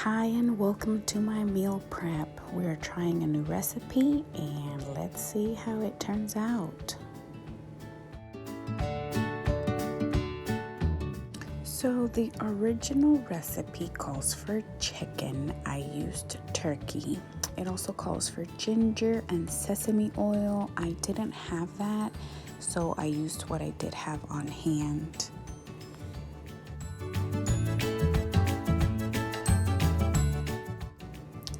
Hi and welcome to my meal prep. We're trying a new recipe and let's see how it turns out. So the original recipe calls for chicken. I used turkey. It also calls for ginger and sesame oil. I didn't have that, so I used what I did have on hand.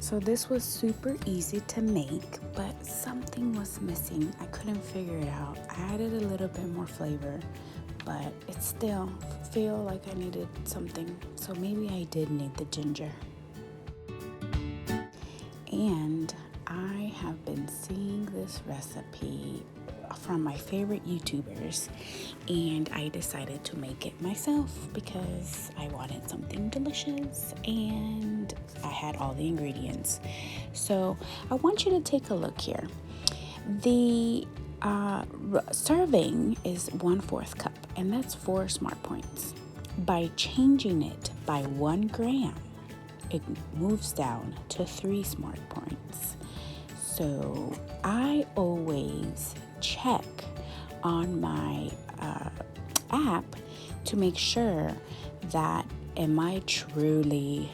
So this was super easy to make, but something was missing. I couldn't figure it out. I added a little bit more flavor, but it still feel like I needed something. So maybe I did need the ginger. And I have been seeing this recipe from my favorite YouTubers, and I decided to make it myself because I wanted something delicious and I had all the ingredients. So I want you to take a look here. The serving is 1/4 cup, and that's 4 smart points. By changing it by 1 gram, it moves down to 3 smart points. So I always check on my app to make sure that am I truly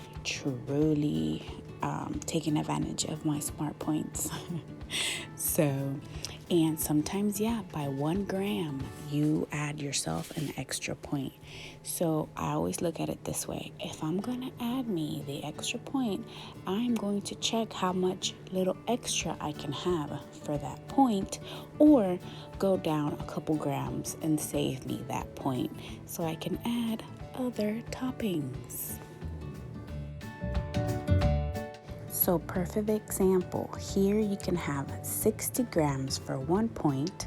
taking advantage of my smart points. And sometimes, by 1 gram, you add yourself an extra point. So I always look at it this way. If I'm going to add me the extra point, I'm going to check how much little extra I can have for that point, or go down a couple grams and save me that point so I can add other toppings. So perfect example, here you can have 60 grams for 1 point,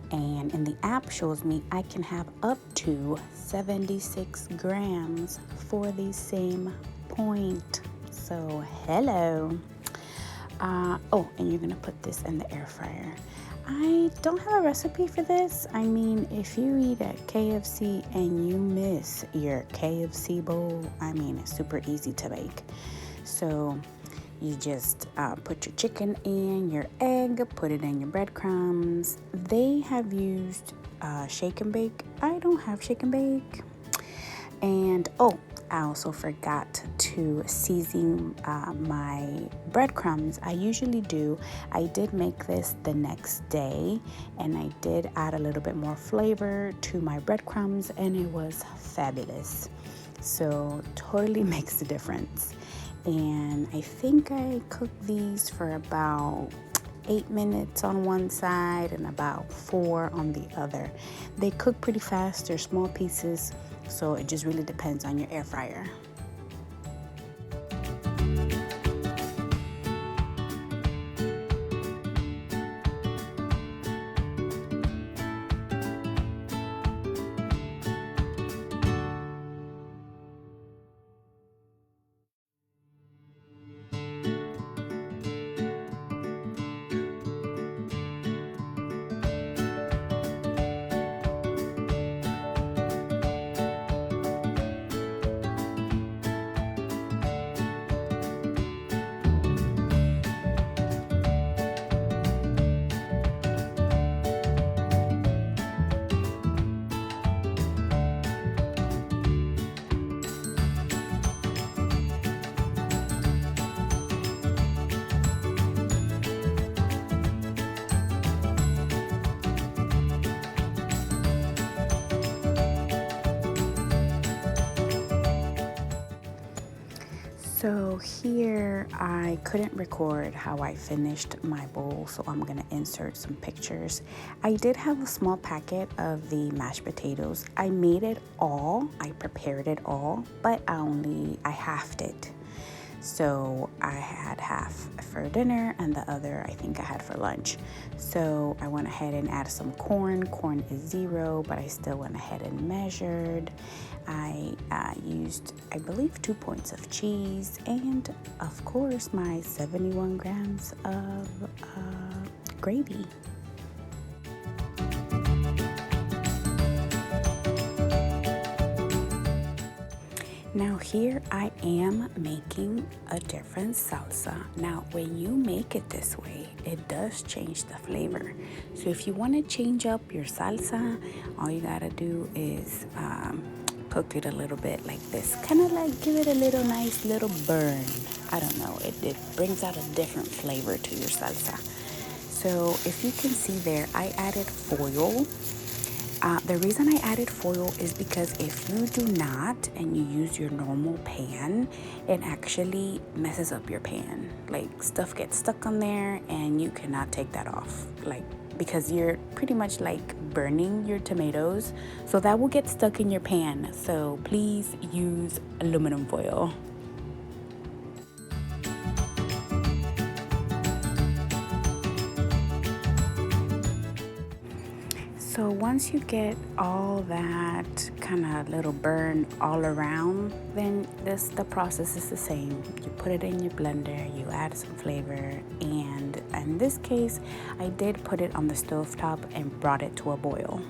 and in the app shows me I can have up to 76 grams for the same point. So hello. And you're gonna put this in the air fryer. I don't have a recipe for this. I mean, if you eat at KFC and you miss your KFC bowl, it's super easy to make. So you just put your chicken in, your egg, put it in your breadcrumbs. They have used shake and bake. I don't have shake and bake. And I also forgot to season my breadcrumbs. I usually do. I did make this the next day, and I did add a little bit more flavor to my breadcrumbs, and it was fabulous. So totally makes a difference. And I think I cooked these for about 8 minutes on one side and about 4 on the other. They cook pretty fast. They're small pieces, so it just really depends on your air fryer. So here I couldn't record how I finished my bowl, so I'm gonna insert some pictures. I did have a small packet of the mashed potatoes. I made it all, I prepared it all, but I halved it. So I had half for dinner and the other I think I had for lunch. So I went ahead and added some corn. Corn is 0, but I still went ahead and measured. I used, I believe, 2 points of cheese, and of course my 71 grams of gravy. Now here I am making a different salsa. Now when you make it this way, it does change the flavor. So if you want to change up your salsa, all you gotta do is cook it a little bit like this. Kind of like give it a little nice little burn. I don't know, it brings out a different flavor to your salsa. So if you can see there, I added foil. The reason I added foil is because if you do not and you use your normal pan, it actually messes up your pan. Like stuff gets stuck on there and you cannot take that off. Like because you're pretty much like burning your tomatoes. So that will get stuck in your pan. So please use aluminum foil. So once you get all that kind of little burn all around, then the process is the same. You put it in your blender, you add some flavor, and in this case, I did put it on the stovetop and brought it to a boil.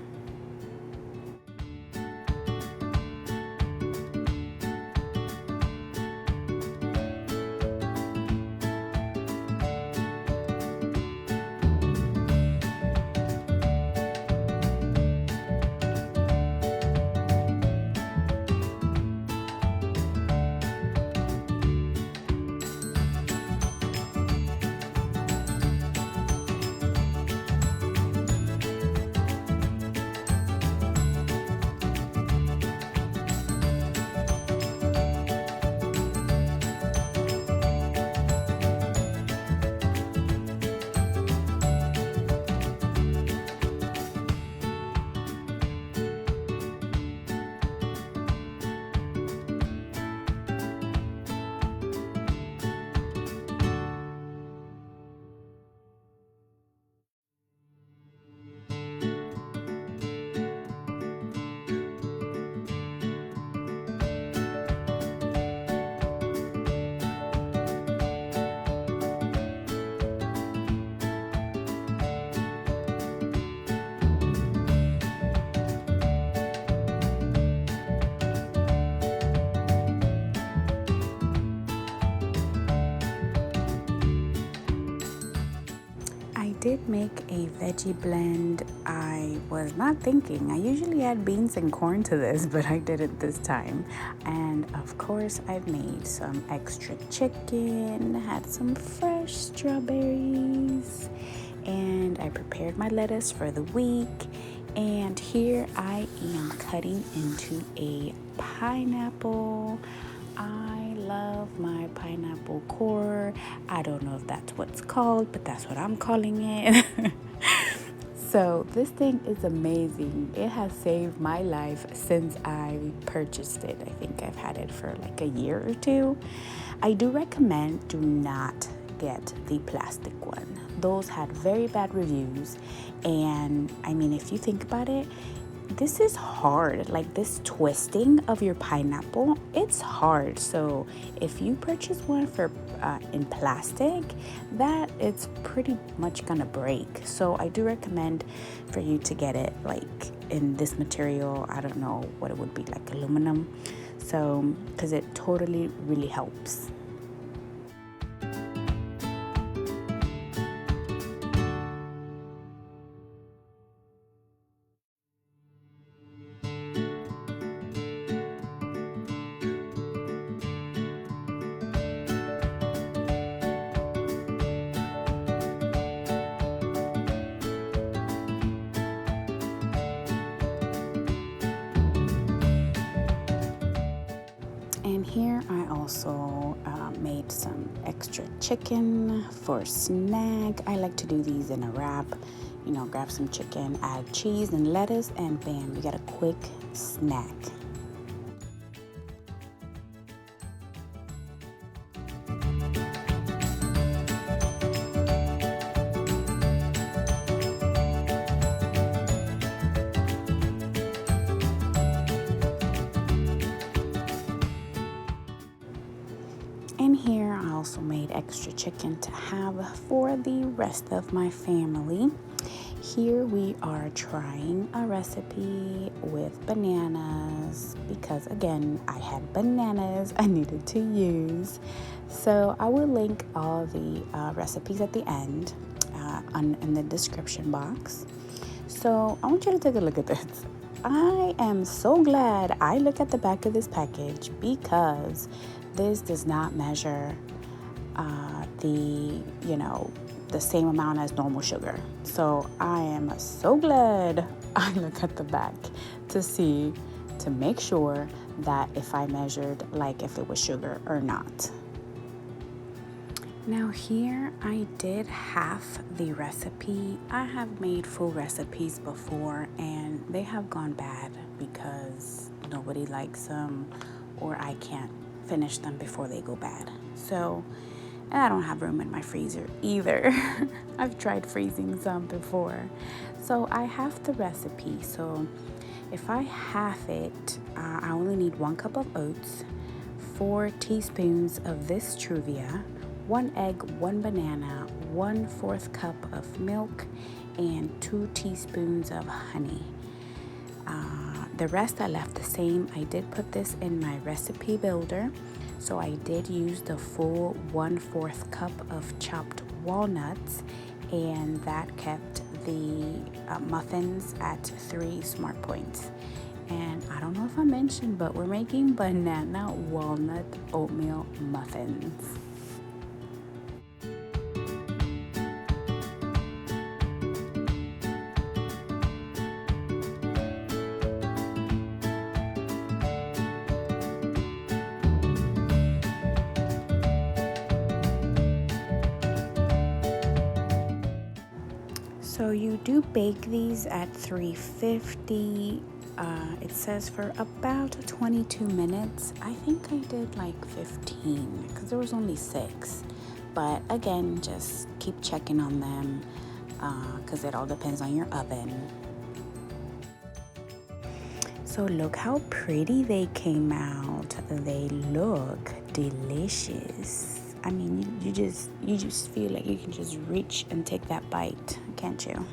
Did make a veggie blend. I was not thinking. I usually add beans and corn to this, but I didn't this time. And of course, I've made some extra chicken, had some fresh strawberries, and I prepared my lettuce for the week. And here I am cutting into a pineapple. I love my pineapple core. I don't know if that's what's called, but that's what I'm calling it. So this thing is amazing. It has saved my life since I purchased it. I think I've had it for like a year or two. I do recommend do not get the plastic one. Those had very bad reviews. And I mean, if you think about it, this is hard. Like this twisting of your pineapple, it's hard. So if you purchase one for in plastic, that it's pretty much gonna break. So I do recommend for you to get it like in this material. I don't know what it would be, like aluminum. So because it totally really helps. And here I also made some extra chicken for snack. I like to do these in a wrap. You know, grab some chicken, add cheese and lettuce, and bam, you got a quick snack. And here I also made extra chicken to have for the rest of my family. here we are trying a recipe with bananas because, again, I had bananas I needed to use. So I will link all the recipes at the end in the description box. So I want you to take a look at this. I am so glad I look at the back of this package because this does not measure the same amount as normal sugar. So I am so glad I look at the back to make sure that if I measured, like if it was sugar or not. Now here I did half the recipe. I have made full recipes before and they have gone bad because nobody likes them or I can't finish them before they go bad. So, and I don't have room in my freezer either. I've tried freezing some before. So I half the recipe. So if I half it, I only need 1 cup of oats, 4 teaspoons of this Truvia, 1 egg, 1 banana, 1/4 cup of milk, and 2 teaspoons of honey. The rest I left the same. I did put this in my recipe builder. So I did use the full 1/4 cup of chopped walnuts, and that kept the muffins at 3 smart points. And I don't know if I mentioned, but we're making banana walnut oatmeal muffins. So you do bake these at 350. It says for about 22 minutes. I think I did like 15 because there was only 6. But again, just keep checking on them because it all depends on your oven. So look how pretty they came out. They look delicious. I mean, you just feel like you can just reach and take that bite, can't you?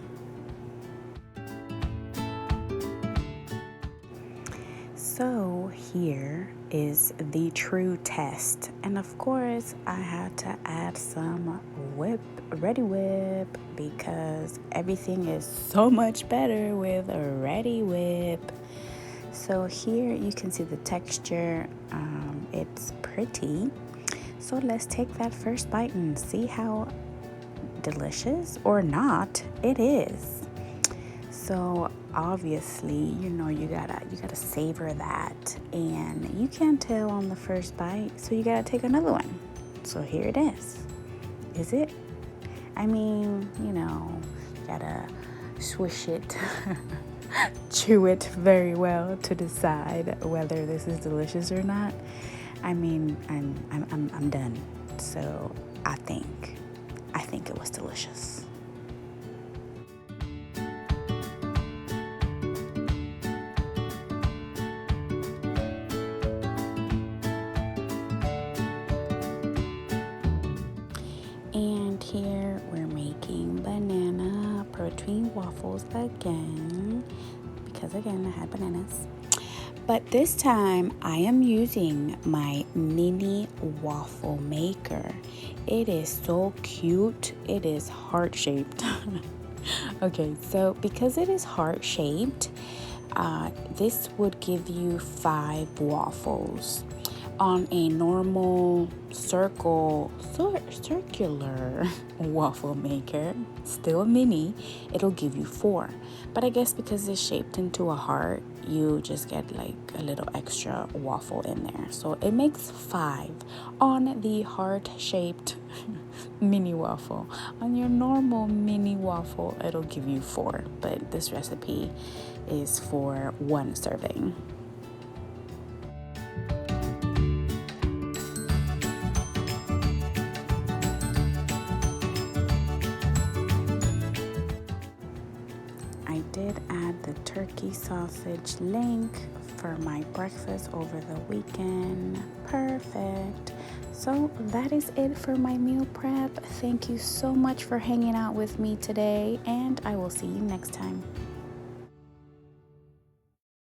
So here is the true test. And of course, I had to add some Ready Whip because everything is so much better with a Ready Whip. So here you can see the texture. It's pretty. So let's take that first bite and see how delicious or not it is. So obviously, you gotta savor that, and you can't tell on the first bite, so you gotta take another one. So here it is. Is it? I mean, gotta swish it, chew it very well to decide whether this is delicious or not. I mean, I'm done. So I think it was delicious. And here we're making banana protein waffles again because again I had bananas. But this time I am using my mini waffle maker. It is so cute. It is heart-shaped. Okay, so because it is heart-shaped, this would give you 5 waffles. On a normal circular waffle maker, still a mini, it'll give you 4. But I guess because it's shaped into a heart, you just get like a little extra waffle in there. So it makes 5 on the heart-shaped mini waffle. On your normal mini waffle, it'll give you 4. But this recipe is for 1 serving. I did add the turkey sauce message link for my breakfast over the weekend. Perfect. So that is it for my meal prep. Thank you so much for hanging out with me today, and I will see you next time.